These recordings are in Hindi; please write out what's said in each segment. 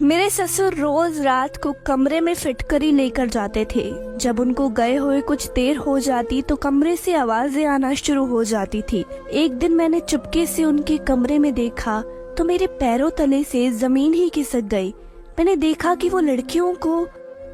मेरे ससुर रोज रात को कमरे में फिटकरी लेकर जाते थे। जब उनको गए हुए कुछ देर हो जाती तो कमरे से आवाजें आना शुरू हो जाती थी। एक दिन मैंने चुपके से उनके कमरे में देखा तो मेरे पैरों तले से जमीन ही खिसक गई। मैंने देखा कि वो लड़कियों को,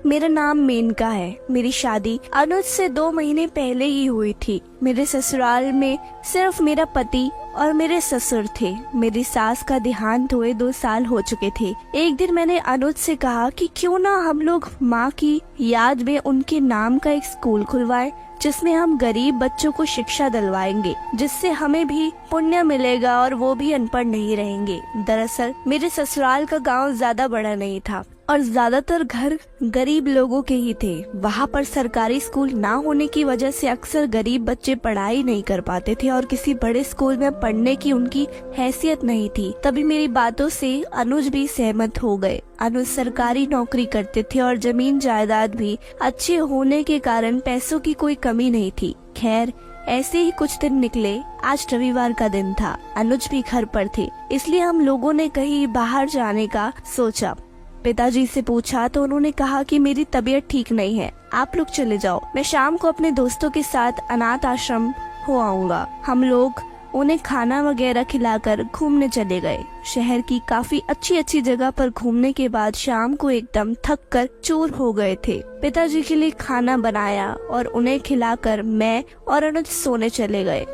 मेरा नाम मेनका है, मेरी शादी अनुज से 2 महीने पहले ही हुई थी। मेरे ससुराल में सिर्फ मेरा पति और मेरे ससुर थे। मेरी सास का देहांत हुए 2 साल हो चुके थे। एक दिन मैंने अनुज से कहा कि क्यों ना हम लोग माँ की याद में उनके नाम का एक स्कूल खुलवाएं, जिसमें हम गरीब बच्चों को शिक्षा दिलवाएंगे, जिससे हमें भी पुण्य मिलेगा और वो भी अनपढ़ नहीं रहेंगे। दरअसल मेरे ससुराल का गांव ज्यादा बड़ा नहीं था और ज्यादातर घर गरीब लोगों के ही थे। वहाँ पर सरकारी स्कूल ना होने की वजह से अक्सर गरीब बच्चे पढ़ाई नहीं कर पाते थे और किसी बड़े स्कूल में पढ़ने की उनकी हैसियत नहीं थी। तभी मेरी बातों से अनुज भी सहमत हो गए। अनुज सरकारी नौकरी करते थे और जमीन जायदाद भी अच्छे होने के कारण पैसों की कोई कमी नहीं थी। खैर, ऐसे ही कुछ दिन निकले। आज रविवार का दिन था, अनुज भी घर पर थे, इसलिए हम लोगों ने कहीं बाहर जाने का सोचा। पिताजी से पूछा तो उन्होंने कहा कि मेरी तबीयत ठीक नहीं है, आप लोग चले जाओ, मैं शाम को अपने दोस्तों के साथ अनाथ आश्रम हो आऊंगा। हम लोग उन्हें खाना वगैरह खिलाकर घूमने चले गए। शहर की काफी अच्छी जगह पर घूमने के बाद शाम को एकदम थक कर चूर हो गए थे। पिताजी के लिए खाना बनाया और उन्हें खिलाकर मैं और अनुज सोने चले गए।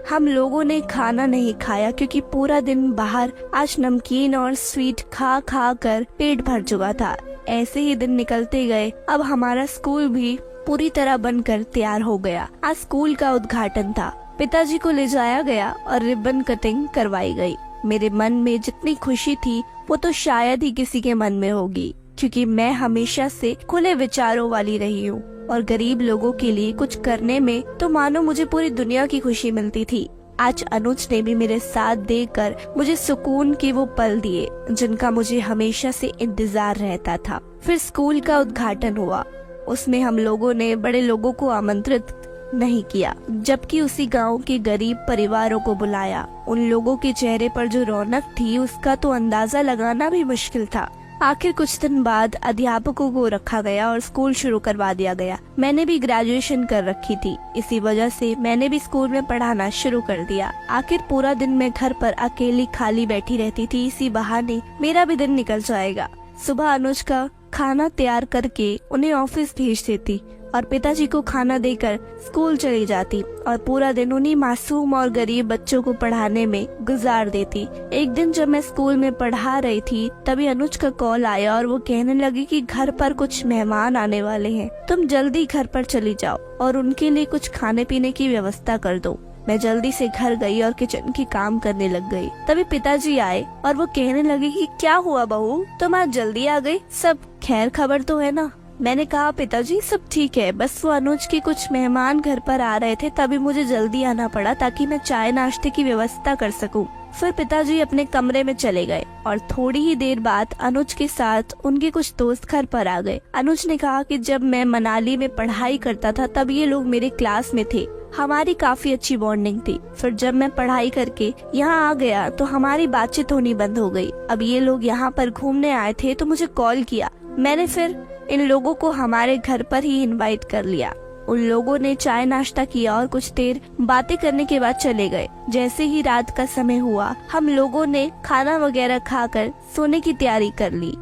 हम लोगों ने खाना नहीं खाया क्योंकि पूरा दिन बाहर आज नमकीन और स्वीट खा खा कर पेट भर चुका था। ऐसे ही दिन निकलते गए। अब हमारा स्कूल भी पूरी तरह बनकर तैयार हो गया। आज स्कूल का उद्घाटन था। पिताजी को ले जाया गया और रिबन कटिंग करवाई गई। मेरे मन में जितनी खुशी थी वो तो शायद ही किसी के मन में होगी, क्योंकि मैं हमेशा से खुले विचारों वाली रही हूँ और गरीब लोगों के लिए कुछ करने में तो मानो मुझे पूरी दुनिया की खुशी मिलती थी। आज अनुज ने भी मेरे साथ देकर मुझे सुकून के वो पल दिए जिनका मुझे हमेशा से इंतजार रहता था। फिर स्कूल का उद्घाटन हुआ। उसमें हम लोगों ने बड़े लोगों को आमंत्रित नहीं किया, जबकि उसी गांव के गरीब परिवारों को बुलाया। उन लोगों के चेहरे पर जो रौनक थी उसका तो अंदाजा लगाना भी मुश्किल था। आखिर कुछ दिन बाद अध्यापकों को रखा गया और स्कूल शुरू करवा दिया गया। मैंने भी ग्रेजुएशन कर रखी थी, इसी वजह से मैंने भी स्कूल में पढ़ाना शुरू कर दिया। आखिर पूरा दिन मैं घर पर अकेली खाली बैठी रहती थी, इसी बहाने मेरा भी दिन निकल जाएगा। सुबह अनुज का खाना तैयार करके उन्हें ऑफिस भेज देती और पिताजी को खाना देकर स्कूल चली जाती और पूरा दिन उन्हीं मासूम और गरीब बच्चों को पढ़ाने में गुजार देती। एक दिन जब मैं स्कूल में पढ़ा रही थी तभी अनुज का कॉल आया और वो कहने लगी कि घर पर कुछ मेहमान आने वाले हैं, तुम जल्दी घर पर चली जाओ और उनके लिए कुछ खाने पीने की व्यवस्था कर दो। मैं जल्दी से घर गई और किचन की काम करने लग गई। तभी पिताजी आए और वो कहने लगे कि क्या हुआ बहू, तुम आज जल्दी आ गई, सब खैर खबर तो है ना? मैंने कहा पिताजी सब ठीक है, बस वो अनुज के कुछ मेहमान घर पर आ रहे थे तभी मुझे जल्दी आना पड़ा ताकि मैं चाय नाश्ते की व्यवस्था कर सकूं। फिर पिताजी अपने कमरे में चले गए और थोड़ी ही देर बाद अनुज के साथ उनके कुछ दोस्त घर पर आ गए। अनुज ने कहा कि जब मैं मनाली में पढ़ाई करता था तब ये लोग मेरे क्लास में थे, हमारी काफी अच्छी बॉन्डिंग थी। फिर जब मैं पढ़ाई करके यहाँ आ गया तो हमारी बातचीत होनी बंद हो गई। अब ये लोग यहाँ पर घूमने आए थे तो मुझे कॉल किया। मैंने फिर इन लोगों को हमारे घर पर ही इनवाइट कर लिया। उन लोगों ने चाय नाश्ता किया और कुछ देर बातें करने के बाद चले गए। जैसे ही रात का समय हुआ हम लोगों ने खाना वगैरह खाकर सोने की तैयारी कर ली।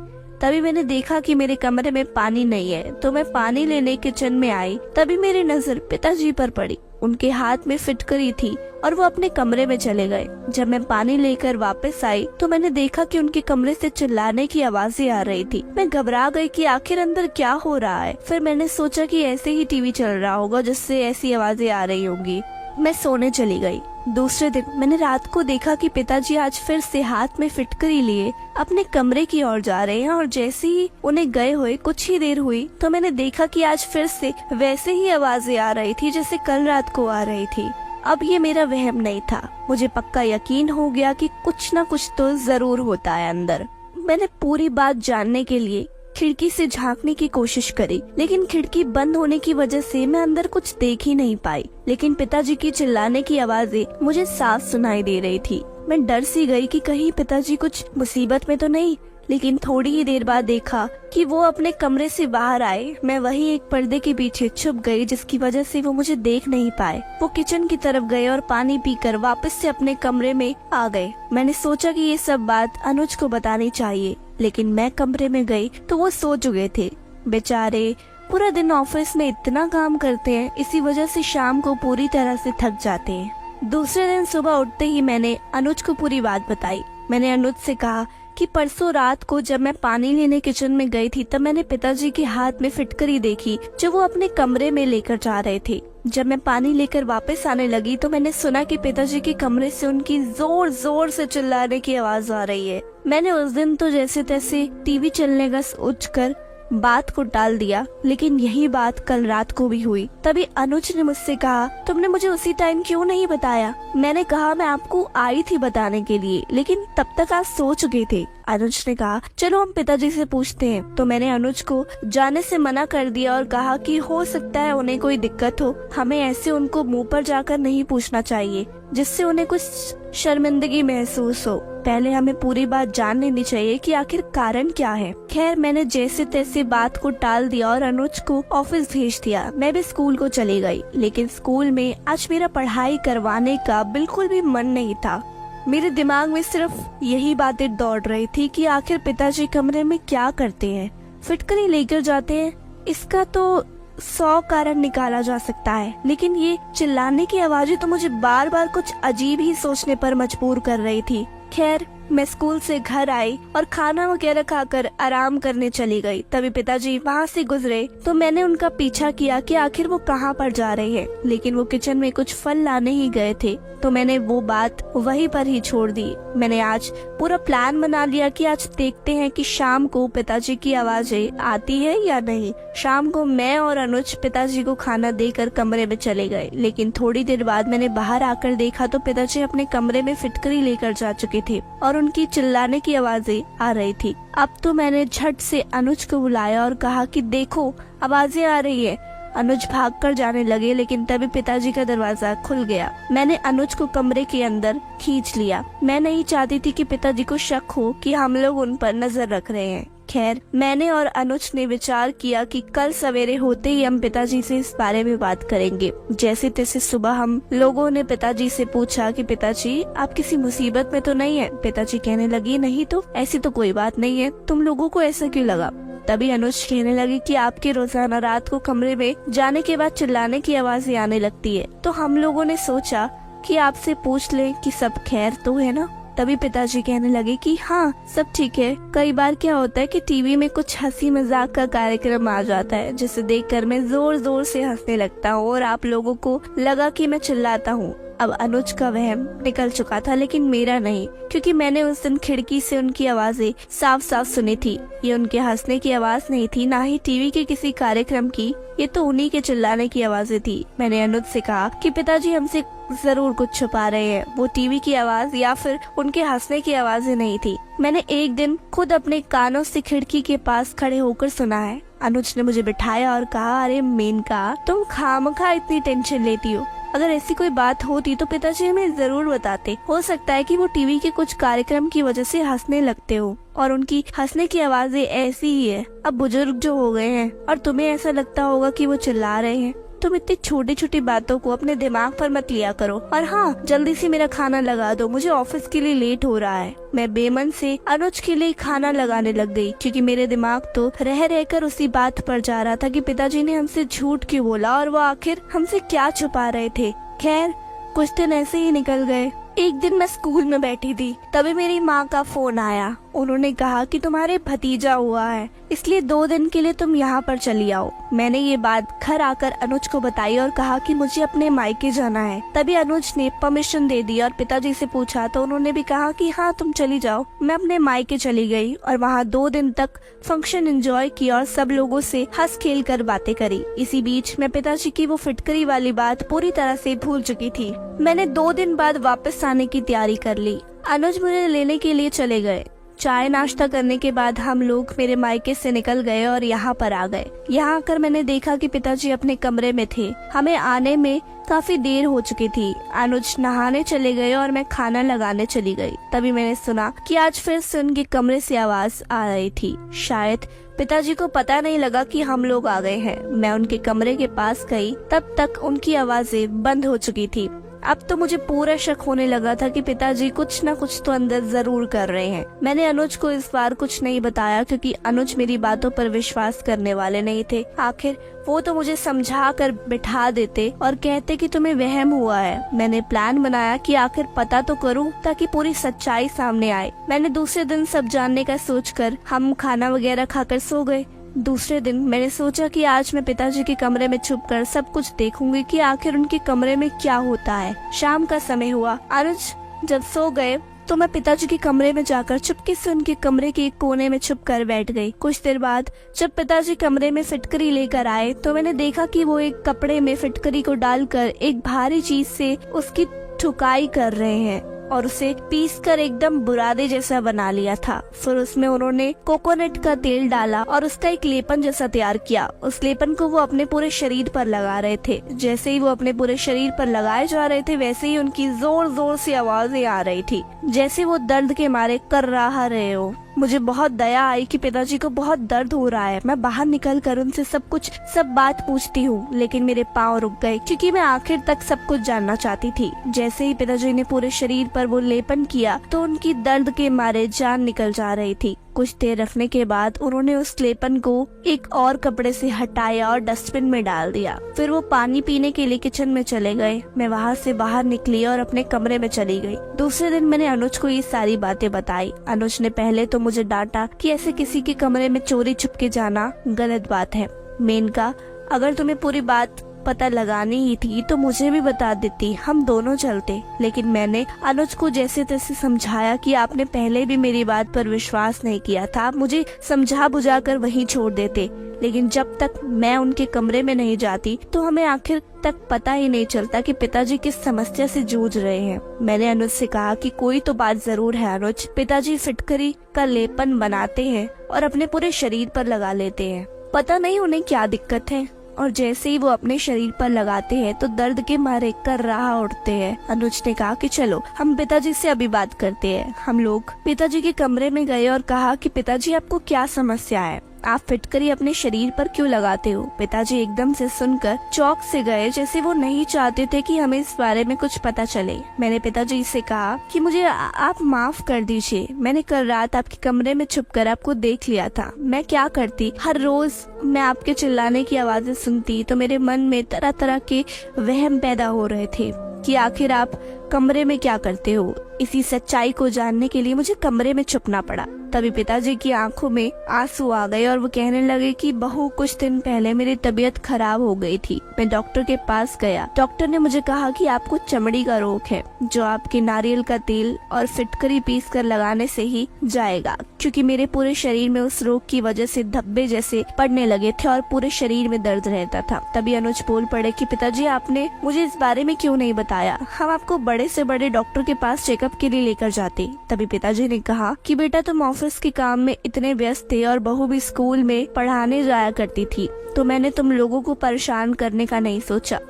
तभी मैंने देखा कि मेरे कमरे में पानी नहीं है, तो मैं पानी लेने किचन में आई। तभी मेरी नजर पिताजी पर पड़ी। उनके हाथ में फिटकरी थी और वो अपने कमरे में चले गए। जब मैं पानी लेकर वापस आई तो मैंने देखा कि उनके कमरे से चिल्लाने की आवाजें आ रही थी। मैं घबरा गई कि आखिर अंदर क्या हो रहा है। फिर मैंने सोचा कि ऐसे ही टीवी चल रहा होगा जिससे ऐसी आवाजें आ रही होंगी। मैं सोने चली गई। दूसरे दिन मैंने रात को देखा कि पिताजी आज फिर से हाथ में फिटकरी लिए अपने कमरे की ओर जा रहे हैं और जैसे ही उन्हें गए हुए कुछ ही देर हुई तो मैंने देखा कि आज फिर से वैसे ही आवाजें आ रही थी जैसे कल रात को आ रही थी। अब ये मेरा वहम नहीं था, मुझे पक्का यकीन हो गया कि कुछ न कुछ तो जरूर होता है अंदर। मैंने पूरी बात जानने के लिए खिड़की से झांकने की कोशिश करी, लेकिन खिड़की बंद होने की वजह से मैं अंदर कुछ देख ही नहीं पाई। लेकिन पिताजी की चिल्लाने की आवाजें मुझे साफ सुनाई दे रही थी। मैं डर सी गई कि कहीं पिताजी कुछ मुसीबत में तो नहीं, लेकिन थोड़ी ही देर बाद देखा कि वो अपने कमरे से बाहर आए। मैं वही एक पर्दे के पीछे छुप गई, जिसकी वजह से वो मुझे देख नहीं पाए। वो किचन की तरफ गए और पानी पीकर वापस से अपने कमरे में आ गए। मैंने सोचा कि ये सब बात अनुज को बतानी चाहिए, लेकिन मैं कमरे में गई तो वो सो चुके थे। बेचारे पूरा दिन ऑफिस में इतना काम करते हैं, इसी वजह से शाम को पूरी तरह से थक जाते हैं। दूसरे दिन सुबह उठते ही मैंने अनुज को पूरी बात बताई। मैंने अनुज से कहा कि परसों रात को जब मैं पानी लेने किचन में गई थी, तब मैंने पिताजी के हाथ में फिटकरी देखी जो वो अपने कमरे में लेकर जा रहे थे। जब मैं पानी लेकर वापस आने लगी तो मैंने सुना कि पिताजी के कमरे से उनकी जोर जोर से चिल्लाने की आवाज आ रही है। मैंने उस दिन तो जैसे तैसे टीवी चलने का सोच कर बात को टाल दिया, लेकिन यही बात कल रात को भी हुई। तभी अनुज ने मुझसे कहा, तुमने मुझे उसी टाइम क्यों नहीं बताया? मैंने कहा, मैं आपको आई थी बताने के लिए, लेकिन तब तक आप सो चुके थे। अनुज ने कहा, चलो हम पिताजी से पूछते हैं। तो मैंने अनुज को जाने से मना कर दिया और कहा कि हो सकता है उन्हें कोई दिक्कत हो, हमें ऐसे उनको मुंह पर जाकर नहीं पूछना चाहिए जिससे उन्हें कुछ शर्मिंदगी महसूस हो। पहले हमें पूरी बात जान लेनी चाहिए कि आखिर कारण क्या है। खैर, मैंने जैसे तैसे बात को टाल दिया और अनुज को ऑफिस भेज दिया। मैं भी स्कूल को चली गई, लेकिन स्कूल में आज मेरा पढ़ाई करवाने का बिल्कुल भी मन नहीं था। मेरे दिमाग में सिर्फ यही बातें दौड़ रही थी कि आखिर पिताजी कमरे में क्या करते हैं, फिटकरी लेकर जाते हैं। इसका तो 100 कारण निकाला जा सकता है, लेकिन ये चिल्लाने की आवाजें तो मुझे बार बार कुछ अजीब ही सोचने पर मजबूर कर रही थी। खैर, मैं स्कूल से घर आई और खाना वगैरह खाकर आराम करने चली गई। तभी पिताजी वहाँ से गुजरे तो मैंने उनका पीछा किया कि आखिर वो कहाँ पर जा रहे हैं, लेकिन वो किचन में कुछ फल लाने ही गए थे। तो मैंने वो बात वहीं पर ही छोड़ दी। मैंने आज पूरा प्लान बना लिया कि आज देखते हैं कि शाम को पिताजी की आवाजें आती है या नहीं। शाम को मैं और अनुज पिताजी को खाना देकर कमरे में चले गए, लेकिन थोड़ी देर बाद मैंने बाहर आकर देखा तो पिताजी अपने कमरे में फिटकरी लेकर जा चुके थे और उनकी चिल्लाने की आवाजें आ रही थी। अब तो मैंने झट से अनुज को बुलाया और कहा कि देखो, आवाजें आ रही है। अनुज भागकर जाने लगे, लेकिन तभी पिताजी का दरवाजा खुल गया। मैंने अनुज को कमरे के अंदर खींच लिया। मैं नहीं चाहती थी कि पिताजी को शक हो कि हम लोग उन पर नजर रख रहे हैं। खैर, मैंने और अनुज ने विचार किया कि कल सवेरे होते ही हम पिताजी से इस बारे में बात करेंगे। जैसे तैसे सुबह हम लोगों ने पिताजी से पूछा कि पिताजी, आप किसी मुसीबत में तो नहीं है? पिताजी कहने लगी, नहीं तो, ऐसी तो कोई बात नहीं है, तुम लोगों को ऐसा क्यों लगा? तभी अनुज कहने लगी कि आपके रोजाना रात को कमरे में जाने के बाद चिल्लाने की आवाजें आने लगती है, तो हम लोगों ने सोचा कि आपसे पूछ लें कि सब खैर तो है ना। तभी पिताजी कहने लगे कि हाँ, सब ठीक है। कई बार क्या होता है कि टीवी में कुछ हंसी मजाक का कार्यक्रम आ जाता है, जिसे देखकर मैं जोर जोर से हंसने लगता हूँ और आप लोगों को लगा कि मैं चिल्लाता हूँ। अब अनुज का वहम निकल चुका था, लेकिन मेरा नहीं, क्योंकि मैंने उस दिन खिड़की से उनकी आवाजें साफ साफ सुनी थी। ये उनके हंसने की आवाज नहीं थी, ना ही टीवी के किसी कार्यक्रम की, ये तो उन्हीं के चिल्लाने की आवाजें थी। मैंने अनुज से कहा कि पिताजी हमसे जरूर कुछ छुपा रहे हैं, वो टीवी की आवाज या फिर उनके हंसने की आवाजें नहीं थी। मैंने एक दिन खुद अपने कानों से खिड़की के पास खड़े होकर सुना है। अनुज ने मुझे बिठाया और कहा, अरे मेनका, तुम खामखा इतनी टेंशन लेती हो। अगर ऐसी कोई बात होती तो पिताजी हमें जरूर बताते। हो सकता है कि वो टीवी के कुछ कार्यक्रम की वजह से हंसने लगते हो और उनकी हंसने की आवाजें ऐसी ही है। अब बुजुर्ग जो हो गए हैं और तुम्हें ऐसा लगता होगा कि वो चिल्ला रहे हैं। तुम इतनी छोटी छोटी बातों को अपने दिमाग पर मत लिया करो। और हाँ, जल्दी से मेरा खाना लगा दो, मुझे ऑफिस के लिए लेट हो रहा है। मैं बेमन से अनुज के लिए खाना लगाने लग गई, क्योंकि मेरे दिमाग तो रह रहकर उसी बात पर जा रहा था कि पिताजी ने हमसे झूठ क्यों बोला और वो आखिर हमसे क्या छुपा रहे थे। खैर, कुछ दिन ऐसे ही निकल गए। एक दिन मैं स्कूल में बैठी थी, तभी मेरी माँ का फोन आया। उन्होंने कहा कि तुम्हारे भतीजा हुआ है, इसलिए 2 दिन के लिए तुम यहाँ पर चली आओ। मैंने ये बात घर आकर अनुज को बताई और कहा कि मुझे अपने मायके जाना है। तभी अनुज ने परमिशन दे दी और पिताजी से पूछा तो उन्होंने भी कहा कि हाँ, तुम चली जाओ। मैं अपने मायके चली गई और वहाँ 2 दिन तक फंक्शन एंजॉय किया और सब लोगों से हंस खेल कर बातें करी। इसी बीच मैं पिताजी की वो फिटकरी वाली बात पूरी तरह से भूल चुकी थी। मैंने 2 दिन बाद वापस आने की तैयारी कर ली। अनुज मुझे लेने के लिए चले गए। चाय नाश्ता करने के बाद हम लोग मेरे मायके से निकल गए और यहाँ पर आ गए। यहाँ आकर मैंने देखा कि पिताजी अपने कमरे में थे। हमें आने में काफी देर हो चुकी थी। अनुज नहाने चले गए और मैं खाना लगाने चली गई। तभी मैंने सुना कि आज फिर से उनके कमरे से आवाज आ रही थी। शायद पिताजी को पता नहीं लगा कि हम लोग आ गए हैं। मैं उनके कमरे के पास गई, तब तक उनकी आवाजें बंद हो चुकी थी। अब तो मुझे पूरा शक होने लगा था कि पिताजी कुछ न कुछ तो अंदर जरूर कर रहे हैं। मैंने अनुज को इस बार कुछ नहीं बताया क्योंकि अनुज मेरी बातों पर विश्वास करने वाले नहीं थे। आखिर वो तो मुझे समझा कर बिठा देते और कहते कि तुम्हें वहम हुआ है। मैंने प्लान बनाया कि आखिर पता तो करूं ताकि पूरी सच्चाई सामने आए। मैंने दूसरे दिन सब जानने का सोचकर हम खाना वगैरह खाकर सो गए। दूसरे दिन मैंने सोचा कि आज मैं पिताजी के कमरे में छुपकर सब कुछ देखूंगी कि आखिर उनके कमरे में क्या होता है। शाम का समय हुआ। अनुज जब सो गए तो मैं पिताजी के कमरे में जाकर चुपके से उनके कमरे के एक कोने में छुप कर बैठ गई। कुछ देर बाद जब पिताजी कमरे में फिटकरी लेकर आए तो मैंने देखा कि वो एक कपड़े में फिटकरी को डालकर एक भारी चीज से उसकी ठुकाई कर रहे हैं और उसे पीसकर एकदम बुरादे जैसा बना लिया था। फिर उसमें उन्होंने कोकोनट का तेल डाला और उसका एक लेपन जैसा तैयार किया। उस लेपन को वो अपने पूरे शरीर पर लगा रहे थे। जैसे ही वो अपने पूरे शरीर पर लगाए जा रहे थे वैसे ही उनकी जोर जोर से आवाजें आ रही थी, जैसे वो दर्द के मारे कर रहा रहे हो। मुझे बहुत दया आई कि पिताजी को बहुत दर्द हो रहा है। मैं बाहर निकल कर उनसे सब बात पूछती हूँ, लेकिन मेरे पाँव रुक गए क्योंकि मैं आखिर तक सब कुछ जानना चाहती थी। जैसे ही पिताजी ने पूरे शरीर पर वो लेपन किया तो उनकी दर्द के मारे जान निकल जा रही थी। कुछ देर रखने के बाद उन्होंने उस लेपन को एक और कपड़े से हटाया और डस्टबिन में डाल दिया। फिर वो पानी पीने के लिए किचन में चले गए। मैं वहाँ से बाहर निकली और अपने कमरे में चली गई। दूसरे दिन मैंने अनुज को ये सारी बातें बताई। अनुज ने पहले तो मुझे डांटा कि ऐसे किसी के कमरे में चोरी छुपके जाना गलत बात है। मेनका, अगर तुम्हें पूरी बात पता लगानी ही थी तो मुझे भी बता देती, हम दोनों चलते। लेकिन मैंने अनुज को जैसे तैसे समझाया कि आपने पहले भी मेरी बात पर विश्वास नहीं किया था, आप मुझे समझा बुझा कर वहीं छोड़ देते। लेकिन जब तक मैं उनके कमरे में नहीं जाती तो हमें आखिर तक पता ही नहीं चलता कि पिताजी किस समस्या से जूझ रहे हैं। मैंने अनुज से कहा कि कोई तो बात जरूर है अनुज, पिताजी फिटकरी का लेपन बनाते हैं और अपने पूरे शरीर पर लगा लेते हैं। पता नहीं उन्हें क्या दिक्कत है, और जैसे ही वो अपने शरीर पर लगाते हैं तो दर्द के मारे कर रहा उठते हैं। अनुज ने कहा कि चलो हम पिताजी से अभी बात करते हैं। हम लोग पिताजी के कमरे में गए और कहा कि पिताजी आपको क्या समस्या है, आप फिटकरी अपने शरीर पर क्यों लगाते हो। पिताजी एकदम से सुनकर चौंक से गए, जैसे वो नहीं चाहते थे कि हमें इस बारे में कुछ पता चले। मैंने पिताजी से कहा कि मुझे आप माफ कर दीजिए, मैंने कल रात आपके कमरे में छुपकर आपको देख लिया था। मैं क्या करती, हर रोज मैं आपके चिल्लाने की आवाजें सुनती तो मेरे मन में तरह तरह के वहम पैदा हो रहे थे कि आखिर आप कमरे में क्या करते हो। इसी सच्चाई को जानने के लिए मुझे कमरे में छुपना पड़ा। तभी पिताजी की आंखों में आंसू आ गए और वो कहने लगे कि बहू, कुछ दिन पहले मेरी तबीयत खराब हो गई थी। मैं डॉक्टर के पास गया। डॉक्टर ने मुझे कहा कि आपको चमड़ी का रोग है, जो आपके नारियल का तेल और फिटकरी पीस कर लगाने से ही जाएगा, क्योंकि मेरे पूरे शरीर में उस रोग की वजह से धब्बे जैसे पड़ने लगे थे और पूरे शरीर में दर्द रहता था। तभी अनुज बोल पड़े कि पिताजी, आपने मुझे इस बारे में क्यों नहीं बताया, हम आपको बड़े से बड़े डॉक्टर के पास चेकअप के लिए लेकर जाते। तभी पिताजी ने कहा कि बेटा, तुम ऑफिस के काम में इतने व्यस्त थे और बहू भी स्कूल में पढ़ाने जाया करती थी, तो मैंने तुम लोगों को परेशान करने का नहीं सोचा।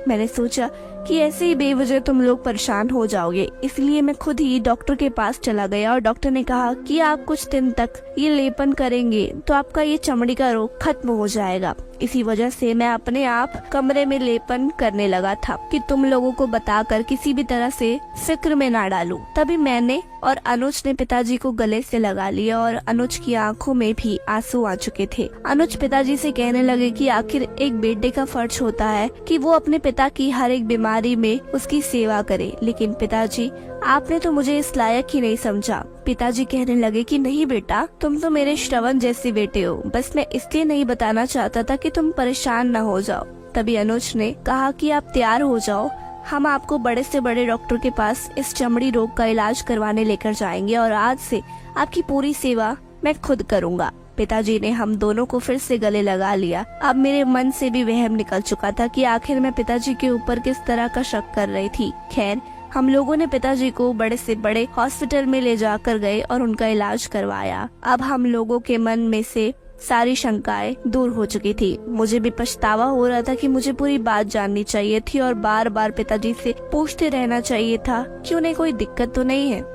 मैंने सोचा कि ऐसे ही बेवजह तुम लोग परेशान हो जाओगे, इसलिए मैं खुद ही डॉक्टर के पास चला गया और डॉक्टर ने कहा कि आप कुछ दिन तक ये लेपन करेंगे तो आपका ये चमड़ी का रोग खत्म हो जाएगा। इसी वजह से मैं अपने आप कमरे में लेपन करने लगा था कि तुम लोगों को बताकर किसी भी तरह से फिक्र में ना डालूं। तभी मैंने और अनुज ने पिताजी को गले से लगा लिया और अनुज की आंखों में भी आंसू आ चुके थे। अनुज पिताजी से कहने लगे कि आखिर एक बेटे का फर्ज होता है कि वो अपने पिता की हर एक बीमारी में उसकी सेवा करे, लेकिन पिताजी, आपने तो मुझे इस लायक ही नहीं समझा। पिताजी कहने लगे कि नहीं बेटा, तुम तो मेरे श्रवण जैसे बेटे हो, बस मैं इसलिए नहीं बताना चाहता था कि तुम परेशान न हो जाओ। तभी अनुज ने कहा कि आप तैयार हो जाओ, हम आपको बड़े से बड़े डॉक्टर के पास इस चमड़ी रोग का इलाज करवाने लेकर जाएंगे और आज से आपकी पूरी सेवा मैं खुद करूँगा। पिताजी ने हम दोनों को फिर से गले लगा लिया। अब मेरे मन से भी वहम निकल चुका था कि आखिर मैं पिताजी के ऊपर किस तरह का शक कर रही थी। खैर, हम लोगों ने पिताजी को बड़े से बड़े हॉस्पिटल में ले जाकर गए और उनका इलाज करवाया। अब हम लोगों के मन में से सारी शंकाएं दूर हो चुकी थी। मुझे भी पछतावा हो रहा था कि मुझे पूरी बात जाननी चाहिए थी और बार बार पिताजी से पूछते रहना चाहिए था कि उन्हें कोई दिक्कत तो नहीं है।